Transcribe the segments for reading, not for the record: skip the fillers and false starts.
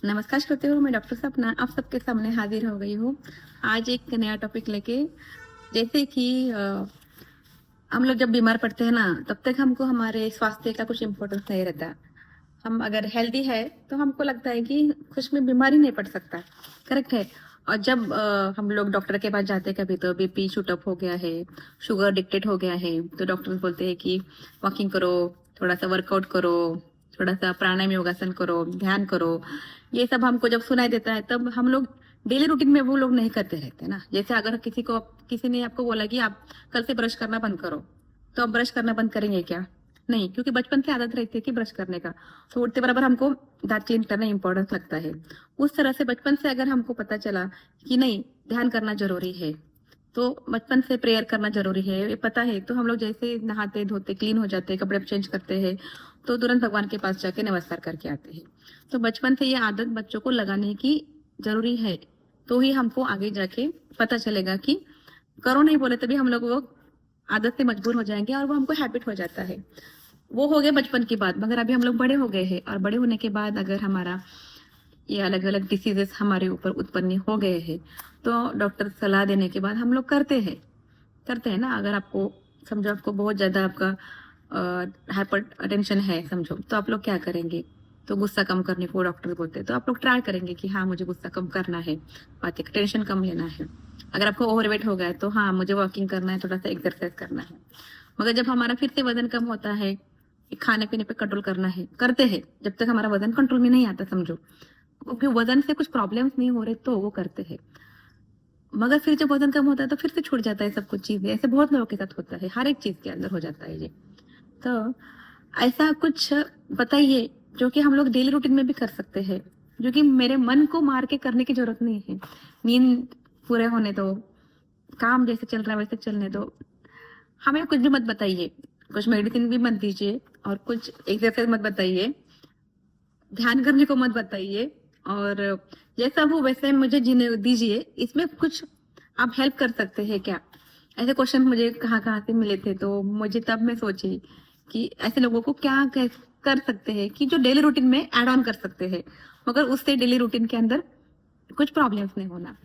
नमस्कार श्रोते हो, मैं डॉक्टर सपना आप सबके सामने हाजिर हो गई हूँ। आज एक नया टॉपिक लेके। जैसे कि हम लोग जब बीमार पड़ते हैं ना, तब तक हमको हमारे स्वास्थ्य का कुछ इम्पोर्टेंस नहीं रहता। हम अगर हेल्दी है तो हमको लगता है कि कुछ में बीमारी नहीं पड़ सकता। करेक्ट है। और जब हम लोग डॉक्टर के पास जाते हैं, कभी तो बीपी शूटअप हो गया है, शुगर डिक्टेट हो गया है, तो डॉक्टर बोलते हैं कि वॉकिंग करो, थोड़ा सा वर्कआउट करो, थोड़ा सा प्राणायाम योगासन करो, ध्यान करो। ये सब हमको जब सुनाई देता है तब हम लोग डेली रूटीन में वो लोग नहीं करते रहते ना। जैसे अगर किसी ने आपको बोला कि आप कल से ब्रश करना बंद करो, तो आप ब्रश करना बंद करेंगे क्या? नहीं, क्योंकि बचपन से आदत रहती है कि ब्रश करने का। तो उठते बराबर हमको दांत क्लीन करना इंपॉर्टेंट लगता है। उस तरह से बचपन से अगर हमको पता चला कि नहीं, ध्यान करना जरूरी है, तो बचपन से प्रेयर करना जरूरी है, ये पता है, तो हम लोग जैसे नहाते धोते क्लीन हो जाते हैं, कपड़े चेंज करते हैं, तो तुरंत भगवान के पास जाके नमस्कार करके आते हैं। तो बचपन से ये आदत बच्चों को लगाने की जरूरी है, तो ही हमको आगे जाके पता चलेगा कि करो नहीं बोले तभी हम लोग वो आदत से मजबूर हो जाएंगे और वो हमको हैबिट हो जाता है। वो हो गए बचपन की बात, मगर अभी हम लोग बड़े हो गए हैं, और बड़े होने के बाद अगर हमारा ये अलग अलग डिसीजेस हमारे ऊपर उत्पन्न हो गए हैं, तो डॉक्टर सलाह देने के बाद हम लोग करते हैं ना। अगर आपको समझो आपको बहुत ज्यादा आपका हाइपर टेंशन है समझो, तो आप लोग क्या करेंगे? तो गुस्सा कम करने को डॉक्टर बोलते हैं, तो आप लोग ट्राई करेंगे कि हाँ, मुझे गुस्सा कम करना है, बात टेंशन कम लेना है। अगर आपको ओवरवेट हो गया है तो हाँ, मुझे वॉकिंग करना है, थोड़ा सा एक्सरसाइज करना है। मगर जब हमारा फिर से वजन कम होता है, खाने पीने पे कंट्रोल करना है, करते हैं जब तक हमारा वजन कंट्रोल में नहीं आता समझो, क्योंकि वजन से कुछ प्रॉब्लम्स नहीं हो रहे तो वो करते हैं। मगर फिर जब वजन कम होता है तो फिर से छूट जाता है सब कुछ चीजें। ऐसे बहुत लोगों के साथ होता है, हर एक चीज के अंदर हो जाता है ये। तो ऐसा कुछ बताइए जो कि हम लोग डेली रूटीन में भी कर सकते हैं, जो कि मेरे मन को मार के करने की जरूरत नहीं है। नींद पूरे होने दो, काम जैसे चल रहा है वैसे चलने दो। हमें कुछ भी मत बताइए, कुछ मेडिसिन भी मत दीजिए, और कुछ एक्सरसाइज मत बताइए, ध्यान करने को मत बताइए, और जैसा हो वैसे मुझे जीने दीजिए। इसमें कुछ आप हेल्प कर सकते हैं क्या? ऐसे क्वेश्चन मुझे कहाँ कहाँ से मिले थे, तो मुझे तब मैं सोची कि ऐसे लोगों को क्या कर सकते हैं कि जो डेली रूटीन में ऐड ऑन कर सकते हैं, मगर उससे डेली रूटीन के अंदर कुछ प्रॉब्लम्स नहीं होना।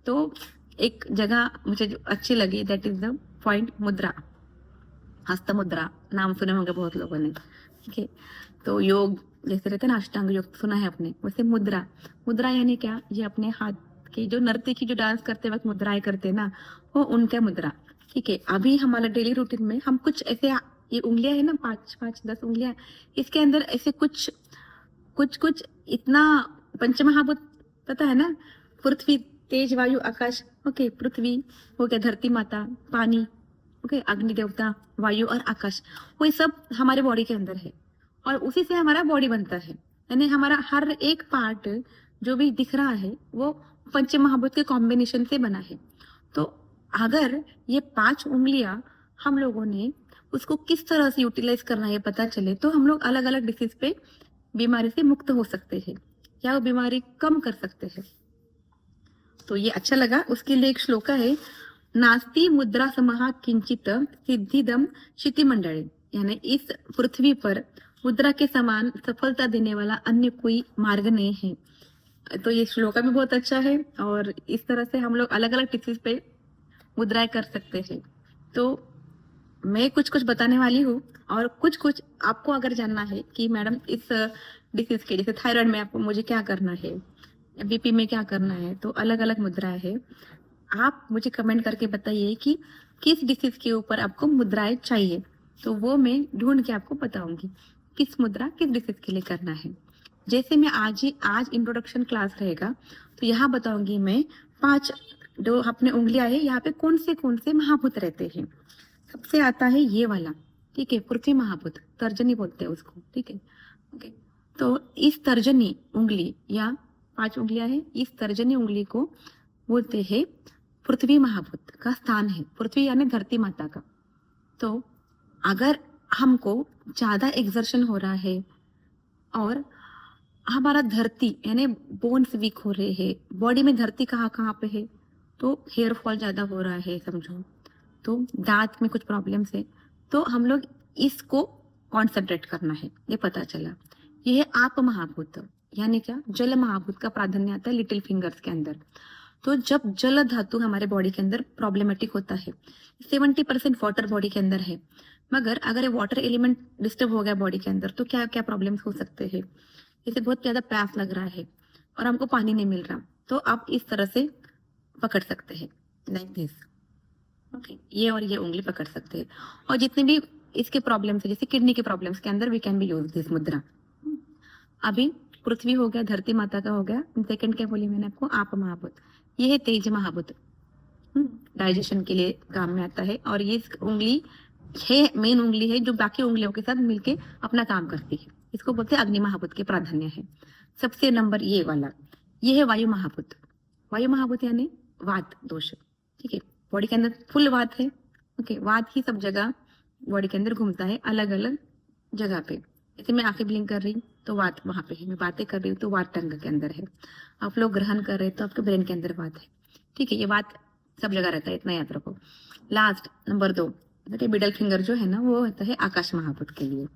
तो एक जगह मुझे जो अच्छी लगी, दैट इज द पॉइंट मुद्रा, हस्त मुद्रा। नाम सुने होंगे बहुत लोगों ने, ठीक है। तो योग जैसे रहते हैं ना, अष्टांग योग सुना है आपने, वैसे मुद्रा। मुद्रा यानी क्या? ये अपने हाथ की जो नर्तकी जो डांस करते वक्त मुद्राएं करते हैं ना, वो उनका मुद्रा। ठीक है। अभी हमारा डेली रूटीन में हम कुछ ऐसे, ये उंगलियां है ना, 5 5 10 उंगलियां, इसके अंदर ऐसे कुछ कुछ कुछ इतना पंचमहाभूत पता है ना? पृथ्वी, तेज, वायु, आकाश। ओके, पृथ्वी हो गया, धरती माता, पानी, ओके, अग्नि देवता, वायु और आकाश। वो ये सब हमारे बॉडी के अंदर है, और उसी से हमारा बॉडी बनता है। यानी हमारा हर एक पार्ट जो भी दिख रहा है वो पंच महाभूत के कॉम्बिनेशन से बना है। तो अगर ये 5 उंगलियां हम लोगों ने उसको किस तरह से यूटिलाइज करना है पता चले, तो हम लोग अलग अलग डिसीज पे, बीमारी से मुक्त हो सकते हैं, या वो बीमारी कम कर सकते हैं। तो ये अच्छा लगा। उसके लिए एक श्लोका है, नास्ति मुद्रा समहा किंचित सिद्धिदम क्षिति मंडले, यानी इस पृथ्वी पर मुद्रा के समान सफलता देने वाला अन्य कोई मार्ग नहीं है। तो ये श्लोका भी बहुत अच्छा है, और इस तरह से हम लोग अलग अलग टिप्स पे मुद्राएं कर सकते हैं। तो मैं कुछ कुछ बताने वाली हूँ, और कुछ कुछ आपको अगर जानना है कि मैडम इस डिसीज के, जैसे थायराइड में आपको मुझे क्या करना है, बीपी में क्या करना है, तो अलग अलग मुद्राएं है। आप मुझे कमेंट करके बताइए कि किस डिसीज के ऊपर आपको मुद्राएं चाहिए, तो वो मैं ढूंढ के आपको बताऊंगी किस मुद्रा किस डिसीज के लिए करना है। जैसे मैं आज इंट्रोडक्शन क्लास रहेगा, तो यहाँ बताऊंगी मैं 5 जो अपने उंगलियां है, यहाँ पे कौन से महाभूत रहते हैं। सबसे आता है ये वाला, ठीक है, पृथ्वी महाभूत, तर्जनी बोलते हैं उसको, ठीक है। ओके। तो इस तर्जनी उंगली, या 5 उंगलियां है, इस तर्जनी उंगली को बोलते हैं पृथ्वी महाभूत का स्थान है, पृथ्वी यानी धरती माता का। तो अगर हमको ज्यादा एक्सर्शन हो रहा है, और हमारा धरती यानी बोन्स वीक हो रहे हैं, बॉडी में धरती कहाँ कहाँ पे है, तो हेयर फॉल ज्यादा हो रहा है समझो, तो दांत में कुछ प्रॉब्लम्स है, तो हम लोग इसको कॉन्सेंट्रेट करना है। ये पता चला। ये है आप महाभूत, यानी क्या, जल महाभूत का प्राधान्य आता है लिटिल फिंगर्स के अंदर। तो जब जल धातु हमारे बॉडी के अंदर प्रॉब्लमेटिक होता है, 70% वाटर बॉडी के अंदर है, मगर अगर वाटर एलिमेंट डिस्टर्ब हो गया बॉडी के अंदर तो क्या क्या प्रॉब्लम्स हो सकते हैं। जैसे बहुत ज्यादा प्यास लग रहा है और हमको पानी नहीं मिल रहा, तो आप इस तरह से पकड़ सकते हैं, लाइक दिस। ओके, ये और ये उंगली पकड़ सकते हैं। और जितने भी इसके प्रॉब्लम्स है, जैसे किडनी के प्रॉब्लम्स के अंदर we can be use this मुद्रा। अभी पृथ्वी हो गया, धरती माता का हो गया, सेकंड क्या बोली मैंने आपको, आप महाभूत। ये है तेज महाभूत, डाइजेशन के लिए काम में आता है। और ये उंगली है, मेन उंगली है जो बाकी उंगलियों के साथ मिलके अपना काम करती है। इसको बोलते हैं अग्नि महाभूत के प्राधान्य है। सबसे नंबर ये वाला, ये है वायु महाभूत। वायु महाभूत यानी वात दोष, ठीक है। बॉडी के अंदर फुल वात है, ओके। वात ही सब जगह बॉडी के अंदर घूमता है, अलग अलग जगह पे। जैसे मैं आंखें ब्लिंक कर रही तो वात वहां पे है, मैं बातें कर रही हूँ तो वात टंग के अंदर है, आप लोग ग्रहण कर रहे हैं तो आपके ब्रेन के अंदर वात है, ठीक है। ये वात सब जगह रहता है, इतना याद रखो। लास्ट नंबर 2, मिडल फिंगर जो है ना, वो होता है आकाश महाभूत के लिए।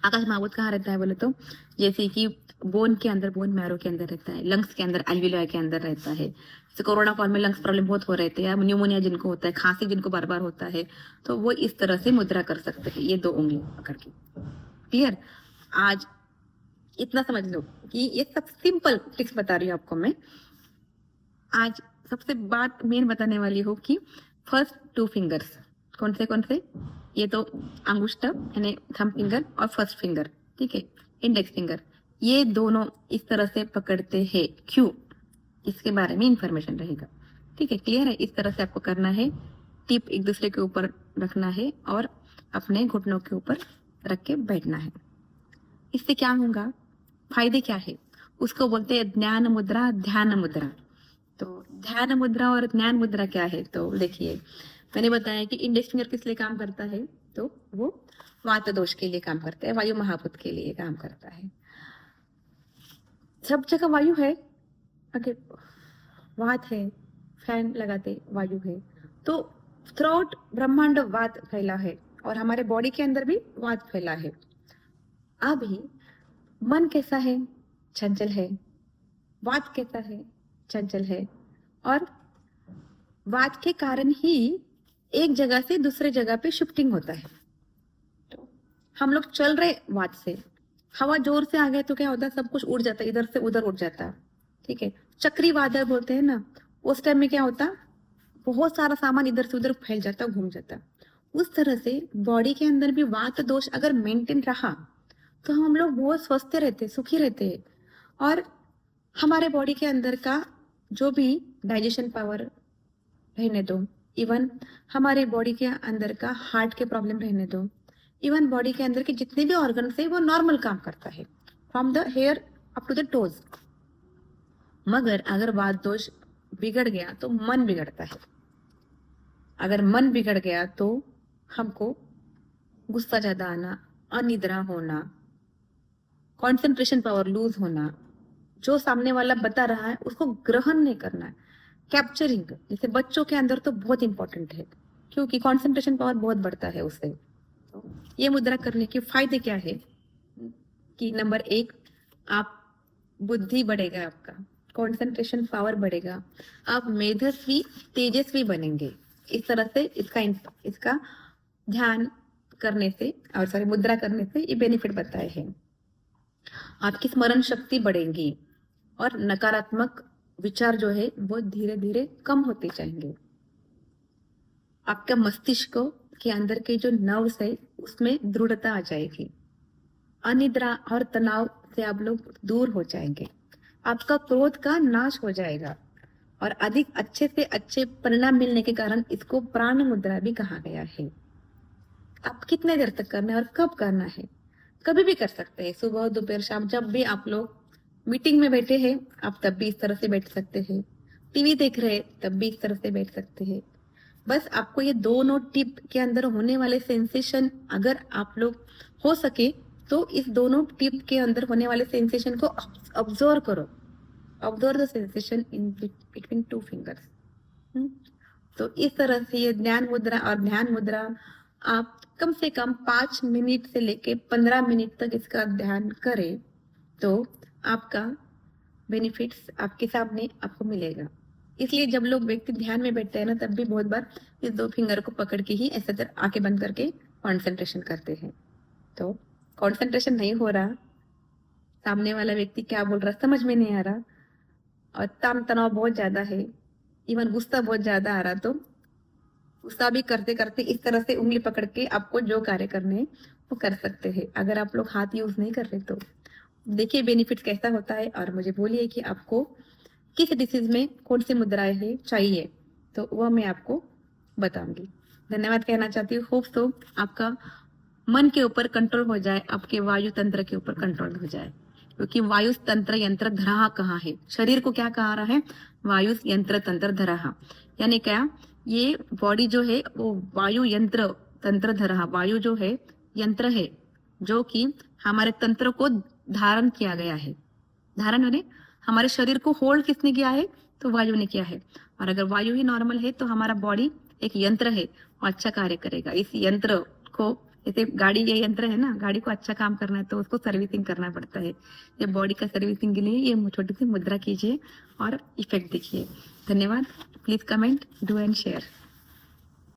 आकाश महाभूत कहाँ रहता है बोले तो, जैसे कि बोन के अंदर, बोन मैरो के अंदर रहता है, लंग्स के अंदर, एल्वियोलाई के अंदर रहता है। जैसे कोरोना काल में लंग्स प्रॉब्लम बहुत हो रहे थे, या न्यूमोनिया जिनको होता है, खांसी जिनको बार बार होता है, तो वो इस तरह से मुद्रा कर सकते हैं, ये 2 उंगली पकड़ के। क्लियर? आज इतना समझ लो कि ये सब सिंपल ट्रिक्स बता रही हूँ आपको मैं। आज सबसे बात मेन बताने वाली हूँ कि फर्स्ट 2 फिंगर्स कौन से, ये तो अंगुष्ठ यानी थंब फिंगर और फर्स्ट फिंगर, ठीक है, इंडेक्स फिंगर, ये दोनों इस तरह से पकड़ते हैं। क्यों? इसके बारे में इंफॉर्मेशन रहेगा, ठीक है। क्लियर है? इस तरह से आपको करना है, टिप एक दूसरे के ऊपर रखना है और अपने घुटनों के ऊपर रख के बैठना है। इससे क्या होगा, फायदे क्या है, उसको बोलते हैं ज्ञान मुद्रा, ध्यान मुद्रा। तो ध्यान मुद्रा और ज्ञान मुद्रा क्या है, तो देखिए मैंने बताया कि इंडेक्स फिंगर किस लिए काम करता है, तो वो वात दोष के लिए काम करता है, वायु महाभूत के लिए काम करता है। सब जगह वायु है, अगर वात है, फैन लगाते वायु है, तो थ्रूआउट ब्रह्मांड वात फैला है और हमारे बॉडी के अंदर भी वात फैला है। अभी मन कैसा है, चंचल है, वात कैसा है, चंचल है, और वात के कारण ही एक जगह से दूसरे जगह पे शिफ्टिंग होता है। तो हम लोग चल रहे वात से, हवा जोर से आ गए तो क्या होता है, सब कुछ उड़ जाता है, इधर से उधर उड़ जाता है, ठीक है। चक्री वादळ बोलते हैं ना, उस टाइम में क्या होता, बहुत सारा सामान इधर से उधर फैल जाता, घूम जाता। उस तरह से बॉडी के अंदर भी वात दोष अगर मेंटेन रहा तो हम लोग बहुत स्वस्थ रहते, सुखी रहते हैं। और हमारे बॉडी के अंदर का जो भी डाइजेशन पावर रहने दो, इवन हमारे बॉडी के अंदर का हार्ट के प्रॉब्लम रहने दो, इवन बॉडी के अंदर के जितने भी ऑर्गन है वो नॉर्मल काम करता है, from the hair up to the toes. मगर अगर वात दोष बिगड़ गया तो मन बिगड़ता है। अगर मन बिगड़ गया तो हमको गुस्सा ज्यादा आना, अनिद्रा होना, कंसंट्रेशन पावर लूज होना, जो सामने वाला बता रहा है उसको ग्रहण नहीं करना है, कैप्चरिंग। जैसे बच्चों के अंदर तो बहुत इंपॉर्टेंट है, क्योंकि कंसंट्रेशन पावर बहुत बढ़ता है उससे। तो ये मुद्रा करने के फायदे क्या है कि नंबर 1, आप बुद्धि बढ़ेगा, आपका कंसंट्रेशन पावर बढ़ेगा, आप मेधावी तेजस्वी बनेंगे। इस तरह से इसका ध्यान करने से और सॉरी मुद्रा करने से ये बेनिफिट बताए हैं। आपकी स्मरण शक्ति बढ़ेगी और नकारात्मक विचार जो है वो धीरे धीरे कम होते जाएंगे। आपका मस्तिष्क के अंदर के जो नर्व्स है उसमें दृढ़ता आ जाएगी। अनिद्रा और तनाव से आप लोग दूर हो जाएंगे। आपका क्रोध का नाश हो जाएगा और अधिक अच्छे से अच्छे परिणाम मिलने के कारण इसको प्राण मुद्रा भी कहा गया है। आप कितने देर तक करना है और कब करना है, कभी भी कर सकते हैं, सुबह दोपहर शाम, जब भी आप लोग मीटिंग में बैठे हैं आप तब भी इस तरह से बैठ सकते हैं, टीवी देख रहे हैं तब भी इस तरह से बैठ सकते हैं। बस आपको ये दोनों टिप के अंदर होने वाले सेंसेशन अगर आप लोग हो सके तो इस दोनों टिप के अंदर होने वाले सेंसेशन को ऑब्जर्व करो, observe the sensation in between 2 fingers. तो इस तरह से ये ज्ञान मुद्रा और ध्यान मुद्रा आप कम से कम 5 मिनट से लेके 15 मिनट तक इसका ध्यान करें तो आपका बेनिफिट्स आपके सामने आपको मिलेगा। इसलिए जब लोग व्यक्ति ध्यान में बैठते हैं ना, तब भी बहुत बार इस 2 फिंगर को पकड़ के ही ऐसे आंखें बंद करके कंसंट्रेशन करते हैं। तो कंसंट्रेशन नहीं हो रहा, सामने वाला व्यक्ति क्या बोल रहा है समझ में नहीं आ रहा, और ताम तनाव बहुत ज्यादा है, इवन गुस्सा बहुत ज्यादा आ रहा, तो गुस्सा भी करते करते इस तरह से उंगली पकड़ के आपको जो कार्य करने हैं वो कर सकते हैं। अगर आप लोग हाथ यूज नहीं कर रहे तो देखिए बेनिफिट कैसा होता है, और मुझे बोलिए कि आपको किस डिसीज में कौन सी मुद्राएं है चाहिए, तो वह मैं आपको बताऊंगी। धन्यवाद कहना चाहती हूँ। होप तो आपका मन के ऊपर कंट्रोल हो जाए, आपके वायु तंत्र के ऊपर कंट्रोल हो जाए, क्योंकि वायु तंत्र यंत्र धरा कहाँ है, शरीर को क्या कहा रहा है, वायु यंत्र तंत्र धरा, यानी क्या, ये बॉडी जो है वो वायु यंत्र तंत्र धरा, वायु जो है यंत्र है जो कि हमारे तंत्र को धारण किया गया है। धारण यानी हमारे शरीर को होल्ड किसने किया है, तो वायु ने किया है। और अगर वायु ही नॉर्मल है तो हमारा बॉडी एक यंत्र है, वो अच्छा कार्य करेगा। इस यंत्र को, जैसे गाड़ी ये यंत्र है ना, गाड़ी को अच्छा काम करना है तो उसको सर्विसिंग करना पड़ता है। ये बॉडी का सर्विसिंग के लिए ये छोटी सी मुद्रा कीजिए और इफेक्ट देखिए। धन्यवाद। Please comment, do and share.